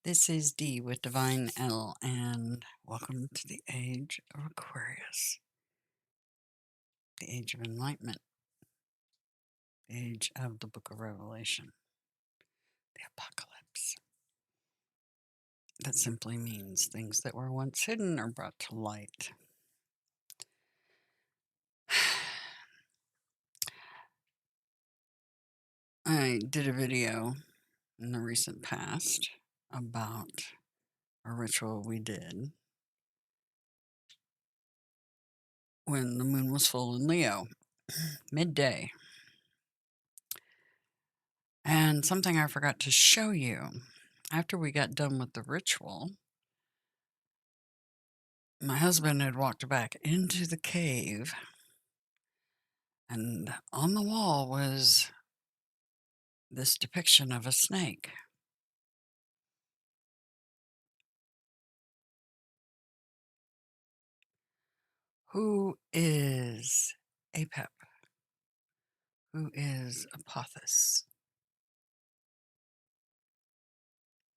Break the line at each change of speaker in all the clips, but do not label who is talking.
This is D with Divine L, and welcome to the age of Aquarius, the age of enlightenment, the age of the book of Revelation, the apocalypse. That simply means things that were once hidden are brought to light. I did a video in the recent past about a ritual we did when the moon was full in Leo, midday. And something I forgot to show you. After we got done with the ritual, my husband had walked back into the cave, and on the wall was this depiction of a snake. Who is Apep? Who is Apophis?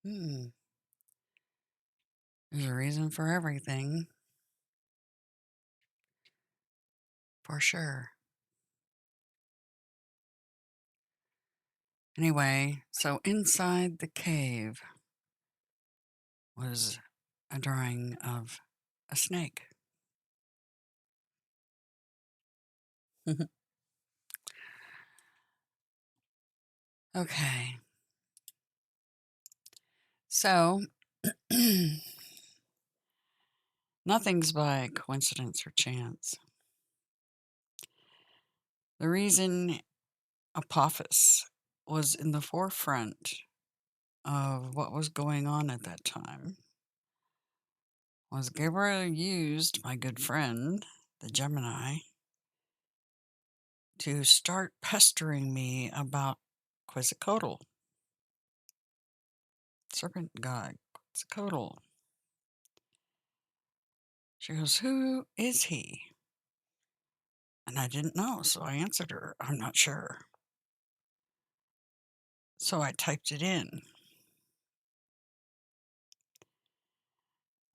There's a reason for everything, for sure. Anyway, so inside the cave was a drawing of a snake. Okay, so nothing's by coincidence or chance. The reason Apophis was in the forefront of what was going on at that time was Gabriel used my good friend, the Gemini, to start pestering me about Quetzalcoatl, serpent god Quetzalcoatl. She goes, "Who is he?" And I didn't know, so I answered her, "I'm not sure." So I typed it in.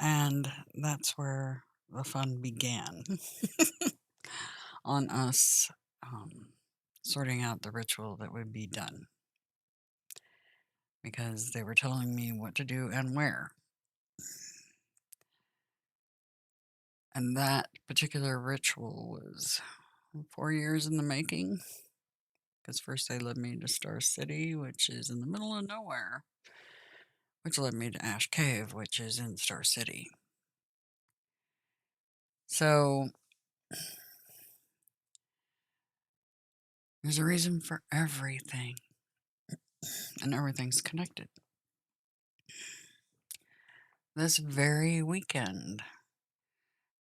And that's where the fun began on us sorting out the ritual that would be done, because they were telling me what to do and where. And that particular ritual was 4 years in the making, because first they led me to Star City, which is in the middle of nowhere, which led me to Ash Cave, which is in Star City. So there's a reason for everything, and everything's connected. This very weekend,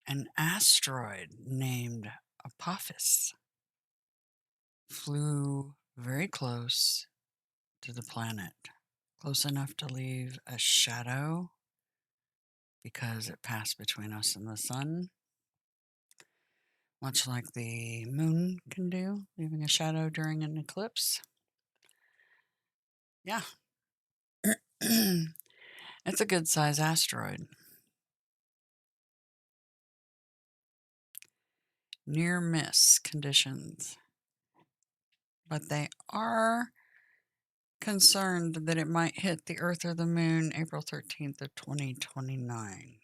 an asteroid named Apophis flew very close to the planet, close enough to leave a shadow because it passed between us and the sun, much like the moon can do, leaving a shadow during an eclipse. Yeah. It's a good size asteroid. Near miss conditions. But they are concerned that it might hit the Earth or the Moon April 13th of 2029.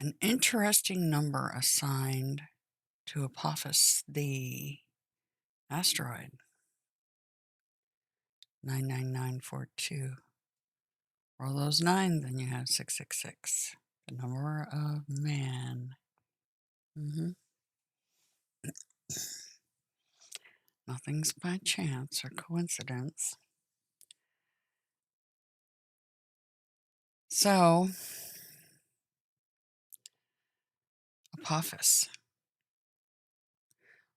An interesting number assigned to Apophis, the asteroid, 99942. Roll those nines and you have 666, the number of man. Nothing's by chance or coincidence. So, Apophis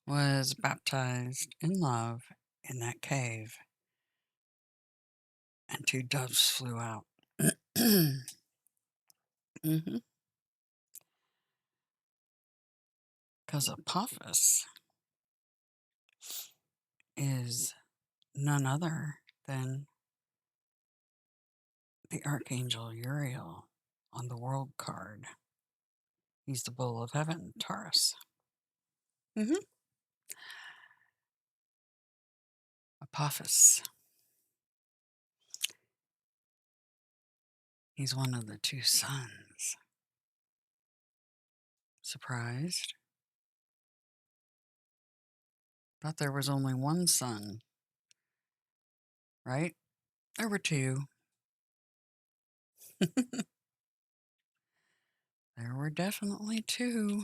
was baptized in love in that cave, and 2 doves flew out. Because Apophis is none other than the Archangel Uriel on the world card. He's the bull of heaven, Taurus. Apophis. He's one of the two suns. Surprised? Thought there was only one sun, right? There were two. There were definitely two.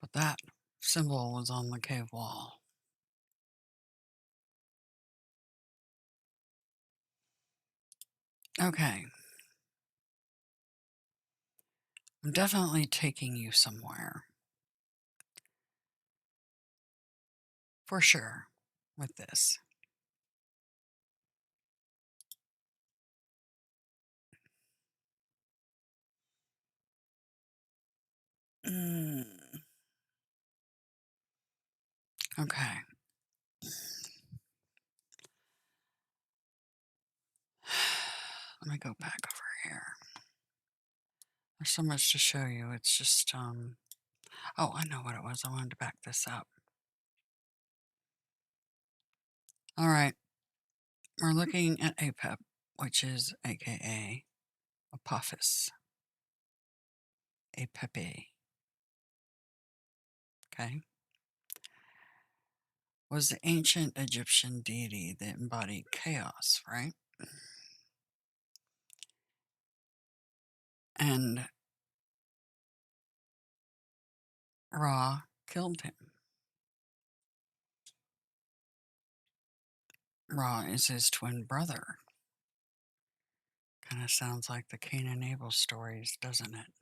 But that symbol was on the cave wall. Okay. I'm definitely taking you somewhere. For sure. With this. Okay. Let me go back over here. There's so much to show you. It's just, oh, I know what it was. I wanted to back this up. All right. We're looking at Apep, which is AKA Apophis. Apep. Okay. Was the ancient Egyptian deity that embodied chaos, right? And Ra killed him. Ra is his twin brother. Kind of sounds like the Cain and Abel stories, doesn't it?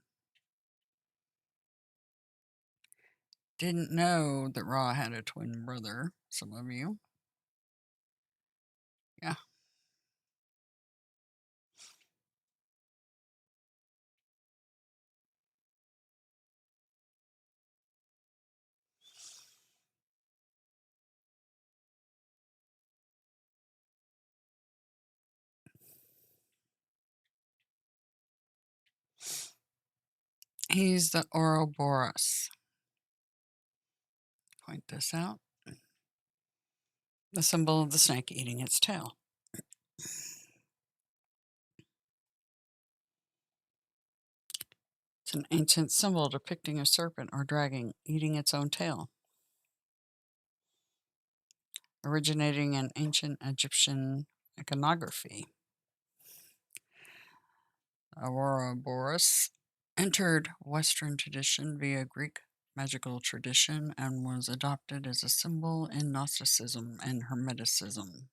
Didn't know that Ra had a twin brother, some of you. Yeah. He's the Ouroboros. Point this out. The symbol of the snake eating its tail. It's an ancient symbol depicting a serpent or dragon eating its own tail, originating in ancient Egyptian iconography. Ouroboros entered Western tradition via Greek magical tradition and was adopted as a symbol in Gnosticism and Hermeticism,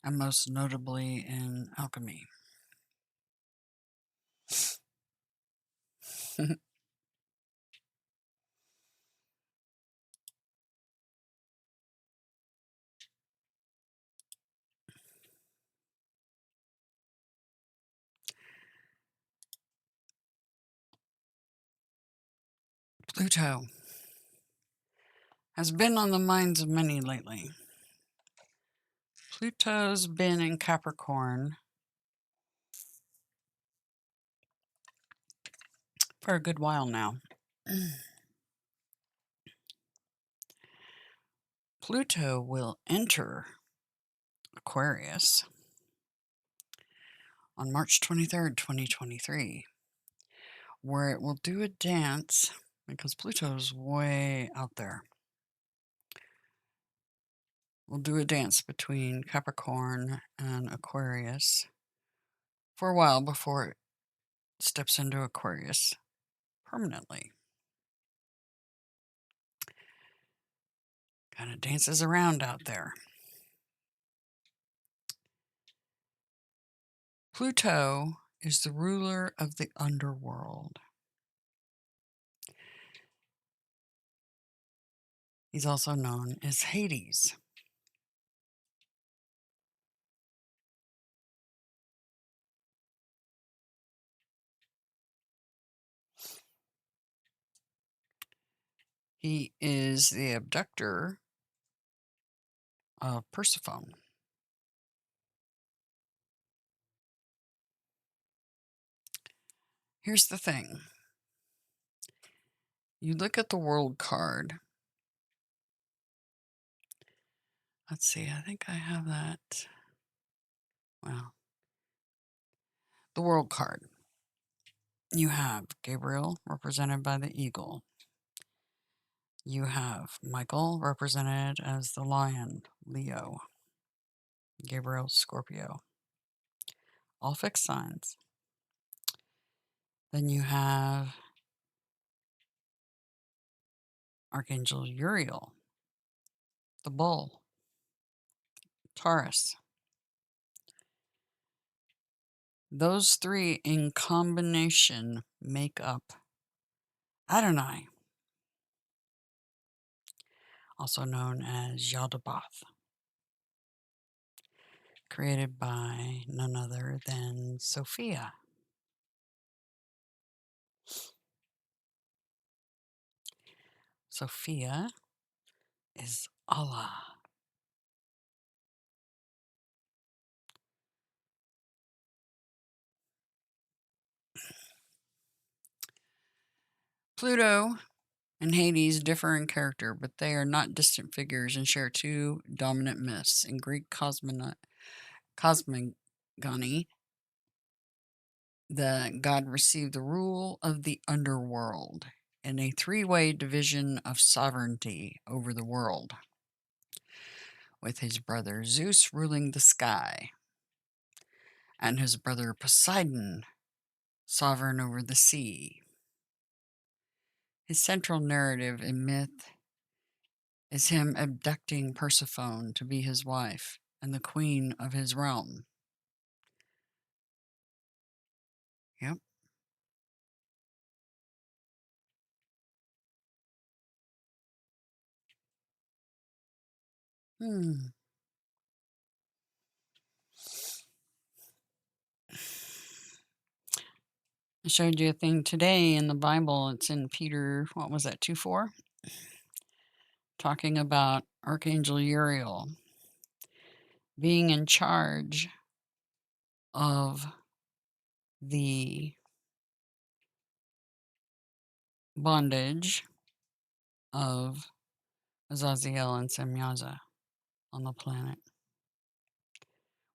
and most notably in alchemy. Pluto has been on the minds of many lately. Pluto's been in Capricorn for a good while now. Pluto will enter Aquarius on March 23rd, 2023, where it will do a dance because Pluto's way out there. We'll do a dance between Capricorn and Aquarius for a while before it steps into Aquarius permanently. Kind of dances around out there. Pluto is the ruler of the underworld. He's also known as Hades. He is the abductor of Persephone. Here's the thing. You look at the world card. Let's see, I think I have that. Well, the world card. You have Gabriel, represented by the eagle. You have Michael, represented as the lion, Leo. Gabriel, Scorpio. All fixed signs. Then you have Archangel Uriel, the bull, Taurus. Those three in combination make up Adonai, also known as Yaldabaoth, created by none other than Sophia. Sophia is Allah. Pluto and Hades differ in character, but they are not distant figures and share two dominant myths. In Greek cosmogony, the god received the rule of the underworld in a three-way division of sovereignty over the world, with his brother Zeus ruling the sky, and his brother Poseidon sovereign over the sea. His central narrative in myth is him abducting Persephone to be his wife and the queen of his realm. Yep. Hmm. I showed you a thing today in the Bible. It's in Peter, what was that, 2:4? Talking about Archangel Uriel being in charge of the bondage of Azazel and Semyaza on the planet.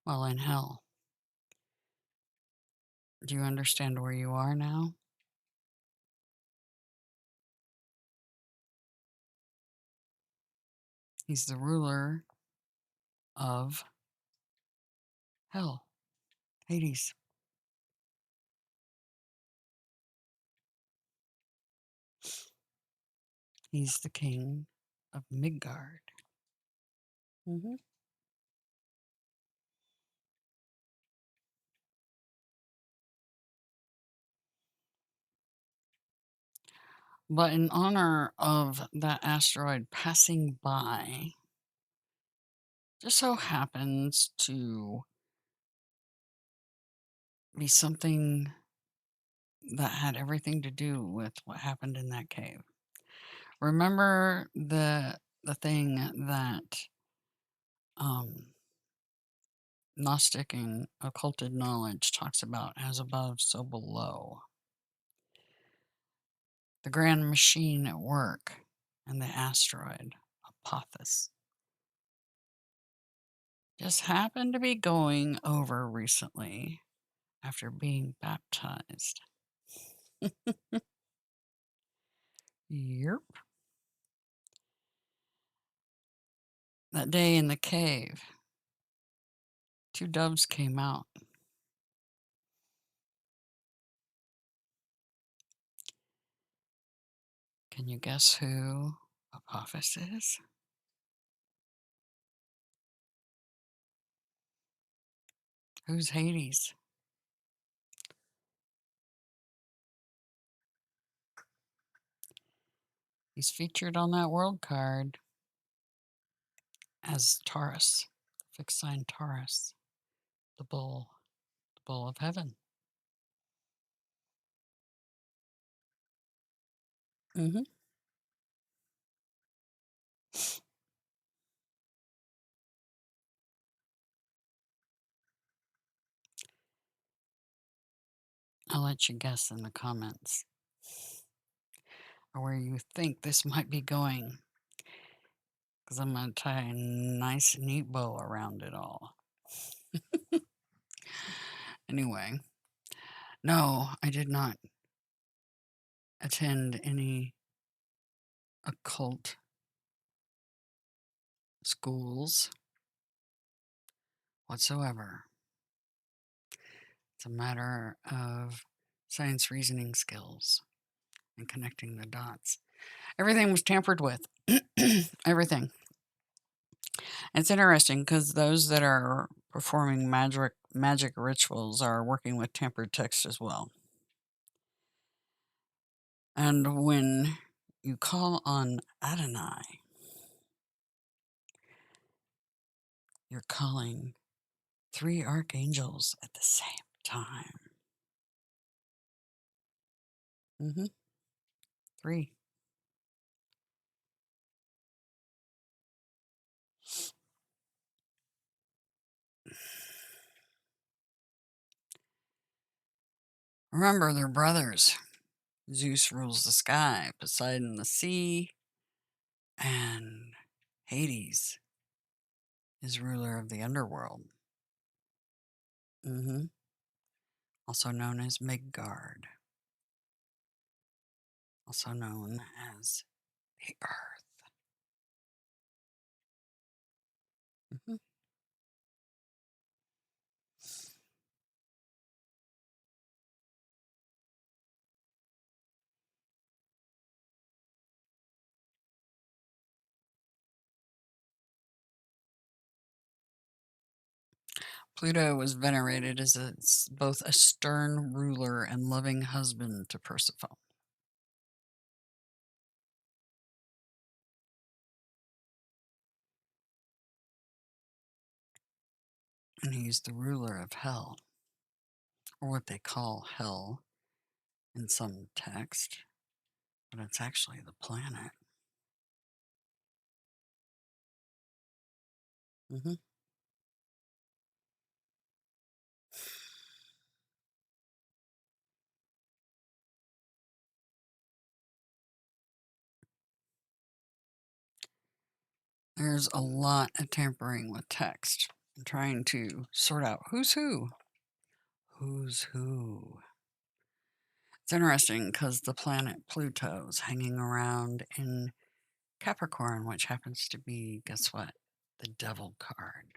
Well, in hell. Do you understand where you are now? He's the ruler of hell, Hades. He's the king of Midgard. hmm But in honor of that asteroid passing by, just so happens to be something that had everything to do with what happened in that cave. Remember the thing that Gnostic and occulted knowledge talks about as above, so below. The grand machine at work and the asteroid, Apophis, just happened to be going over recently after being baptized. Yep. That day in the cave, two doves came out. Can you guess who Apophis is? Who's Hades? He's featured on that world card as Taurus, fixed sign Taurus, the bull of heaven. hmm I'll let you guess in the comments or where you think this might be going, because I'm going to tie a nice, neat bow around it all. Anyway, no, I did not attend any occult schools whatsoever. It's a matter of science reasoning skills and connecting the dots. Everything was tampered with. Everything. It's interesting because those that are performing magic rituals are working with tampered text as well. And when you call on Adonai, you're calling 3 archangels at the same time. 3. Remember, they're brothers. Zeus rules the sky, Poseidon the sea, and Hades is ruler of the underworld. Also known as Midgard. Also known as the Earth. Pluto was venerated as both a stern ruler and loving husband to Persephone. And he's the ruler of hell, or what they call hell in some text, but it's actually the planet. There's a lot of tampering with text and trying to sort out who's who. Who's who. It's interesting because the planet Pluto's hanging around in Capricorn, which happens to be, guess what? The Devil card.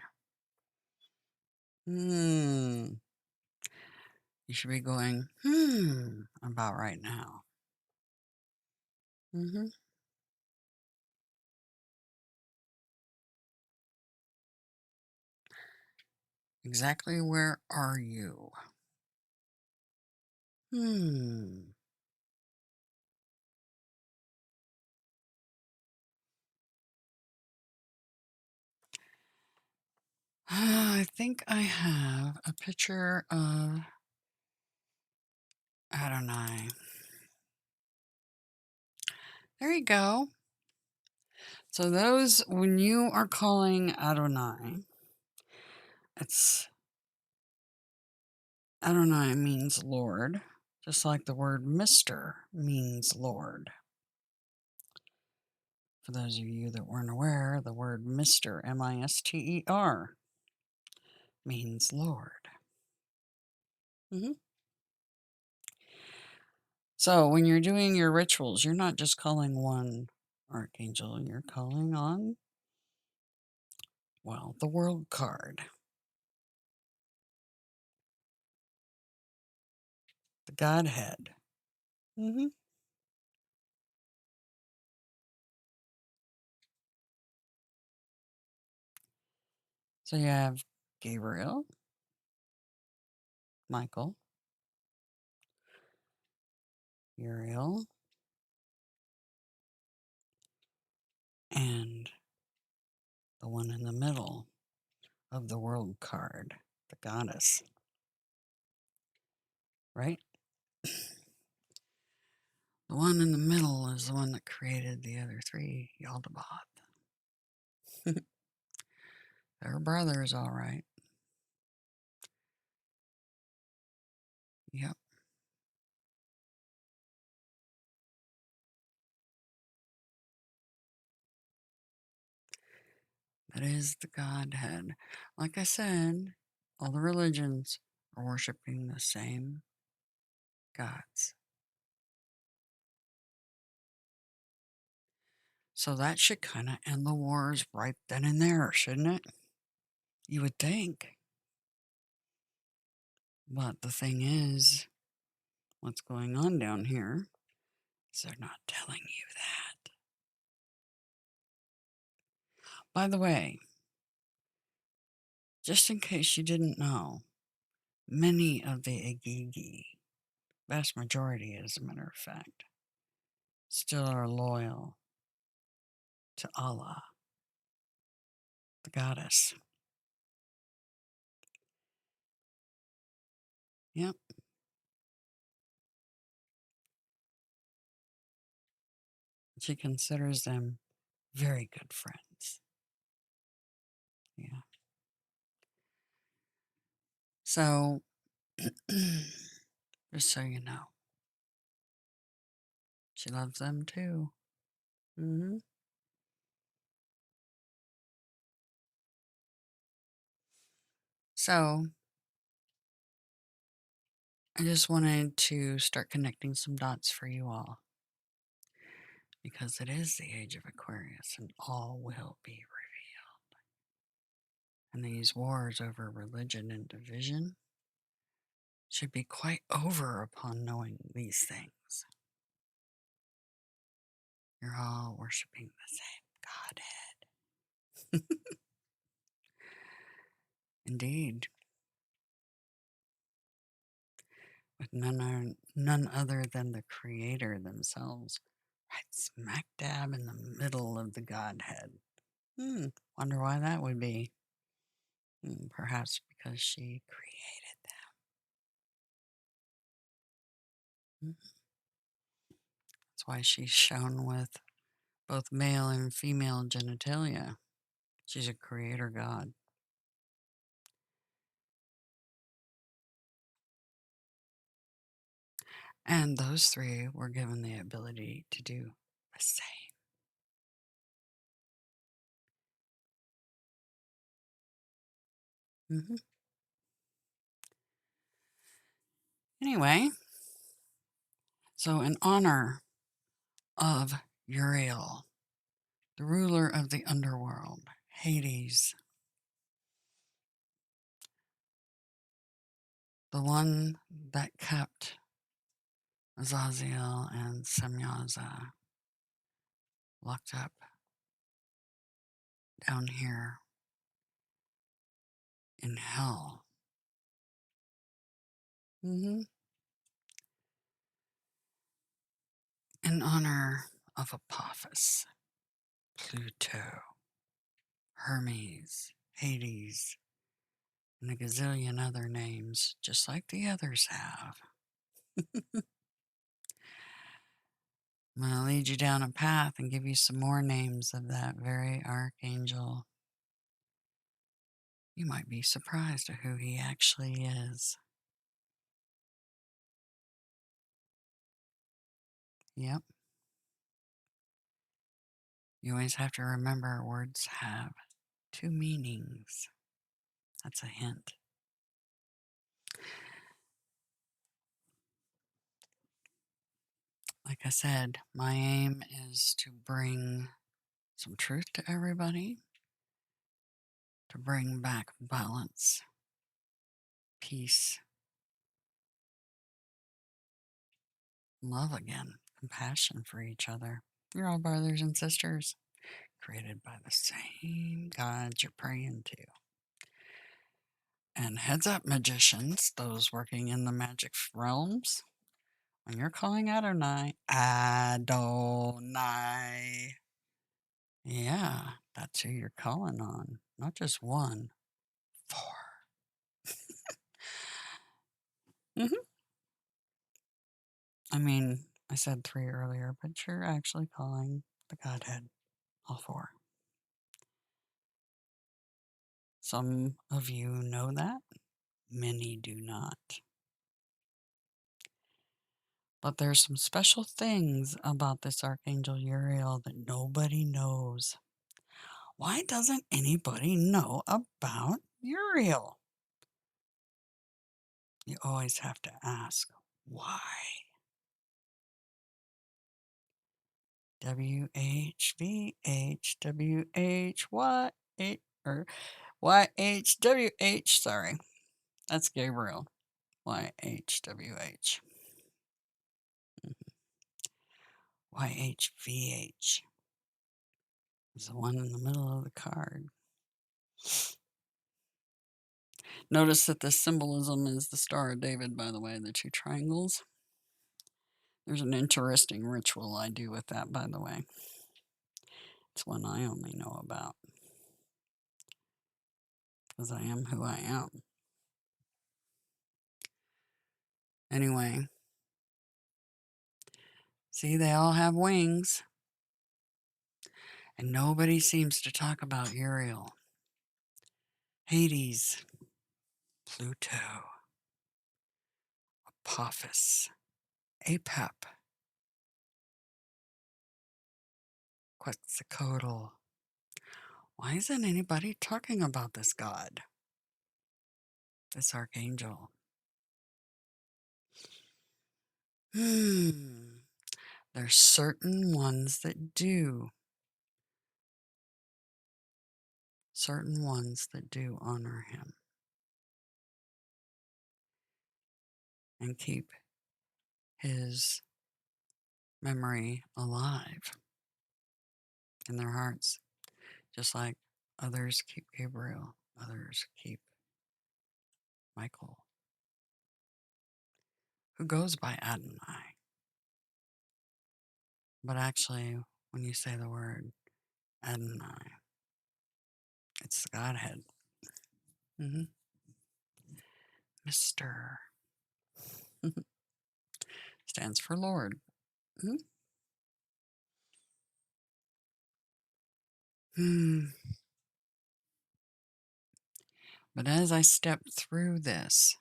You should be going, about right now. Exactly where are you? I think I have a picture of Adonai. There you go. So those, when you are calling Adonai, it's Adonai means Lord, just like the word Mister means Lord. For those of you that weren't aware, the word Mister, M-I-S-T-E-R, means Lord. So when you're doing your rituals, you're not just calling one archangel, you're calling on, well, the world card. The Godhead. So you have Gabriel, Michael, Uriel, and the one in the middle of the world card, the goddess. Right? The one in the middle is the one that created the other 3, Yaldabaoth. They're brothers, all right. Yep. That is the Godhead. Like I said, all the religions are worshiping the same gods. So that should kind of end the wars right then and there, shouldn't it? You would think. But the thing is, what's going on down here is they're not telling you that. By the way, just in case you didn't know, many of the Agigi, vast majority as a matter of fact, still are loyal to Allah, the goddess. Yep, she considers them very good friends. Yeah. So, just so you know, she loves them too. hmm So, I just wanted to start connecting some dots for you all because it is the age of Aquarius and all will be revealed. And these wars over religion and division should be quite over upon knowing these things. You're all worshiping the same Godhead. Indeed, with none other than the Creator themselves, right smack dab in the middle of the Godhead. Wonder why that would be. Perhaps because she created them. That's why she's shown with both male and female genitalia. She's a creator god. And those three were given the ability to do the same. hmm Anyway, so in honor of Uriel, the ruler of the underworld, Hades, the one that kept Azazel and Semyaza locked up down here in hell. hmm In honor of Apophis, Pluto, Hermes, Hades, and a gazillion other names, just like the others have. I'm going to lead you down a path and give you some more names of that very archangel. You might be surprised at who he actually is. Yep. You always have to remember words have two meanings. That's a hint. Like I said, my aim is to bring some truth to everybody, to bring back balance, peace, love again, compassion for each other. You're all brothers and sisters, created by the same God you're praying to. And heads up, magicians, those working in the magic realms, when you're calling Adonai, Adonai, yeah, that's who you're calling on. Not just one, four. hmm I mean, I said three earlier, but you're actually calling the Godhead, all four. Some of you know that, many do not. But there's some special things about this Archangel Uriel that nobody knows. Why doesn't anybody know about Uriel? You always have to ask, why? WHVH, what? Or YHWH, sorry. That's Gabriel. YHWH. YHVH is the one in the middle of the card. Notice that the symbolism is the Star of David, by the way, the two triangles. There's an interesting ritual I do with that, by the way. It's one I only know about, because I am who I am. Anyway, see, they all have wings, and nobody seems to talk about Uriel, Hades, Pluto, Apophis, Apep, Quetzalcoatl. Why isn't anybody talking about this god, this archangel? There's certain ones that do. Certain ones that do honor him and keep his memory alive in their hearts, just like others keep Gabriel, others keep Michael, who goes by Adonai. But actually, when you say the word Adonai, it's the Godhead. Mr. stands for Lord. But as I step through this,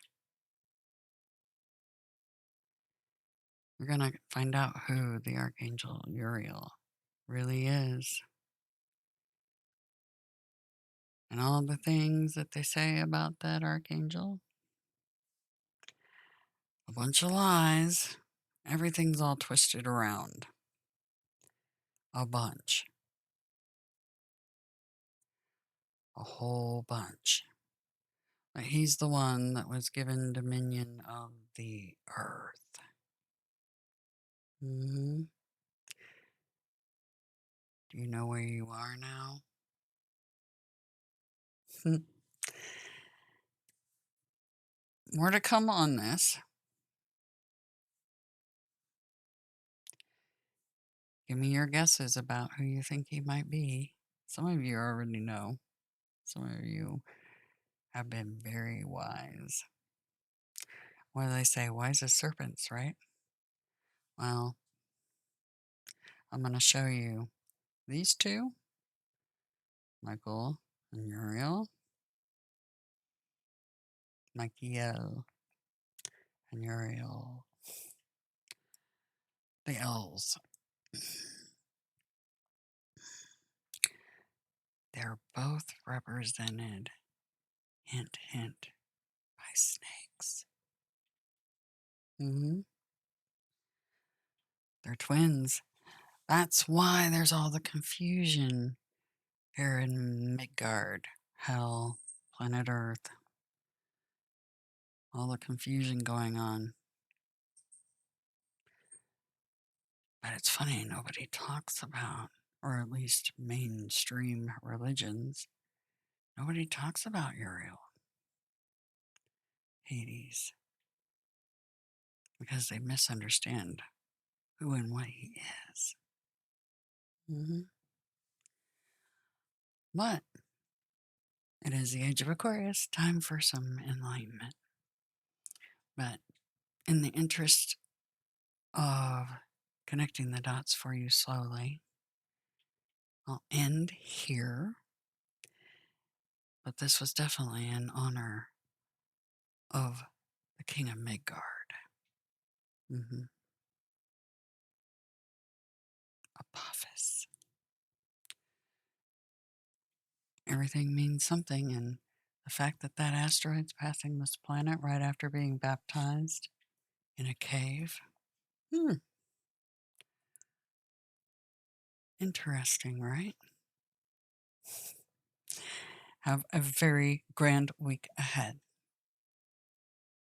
we're going to find out who the Archangel Uriel really is. And all the things that they say about that Archangel. A bunch of lies. Everything's all twisted around. A bunch. A whole bunch. But he's the one that was given dominion of the earth. Do you know where you are now? More to come on this. Give me your guesses about who you think he might be. Some of you already know. Some of you have been very wise. What do they say? Wise as serpents, right? Well, I'm going to show you these two, Michael and Uriel, Michael and Uriel, the L's. They're both represented, hint, hint, by snakes. They're twins. That's why there's all the confusion here in Midgard, Hell, planet Earth. All the confusion going on. But it's funny, nobody talks about, or at least mainstream religions, nobody talks about Uriel, Hades, because they misunderstand who and what he is. But it is the age of Aquarius, time for some enlightenment. But in the interest of connecting the dots for you slowly, I'll end here. But this was definitely in honor of the King of Midgard. Apophis. everything means something, and the fact that that asteroid's passing this planet right after being baptized in a cave. Interesting, right? Have a very grand week ahead.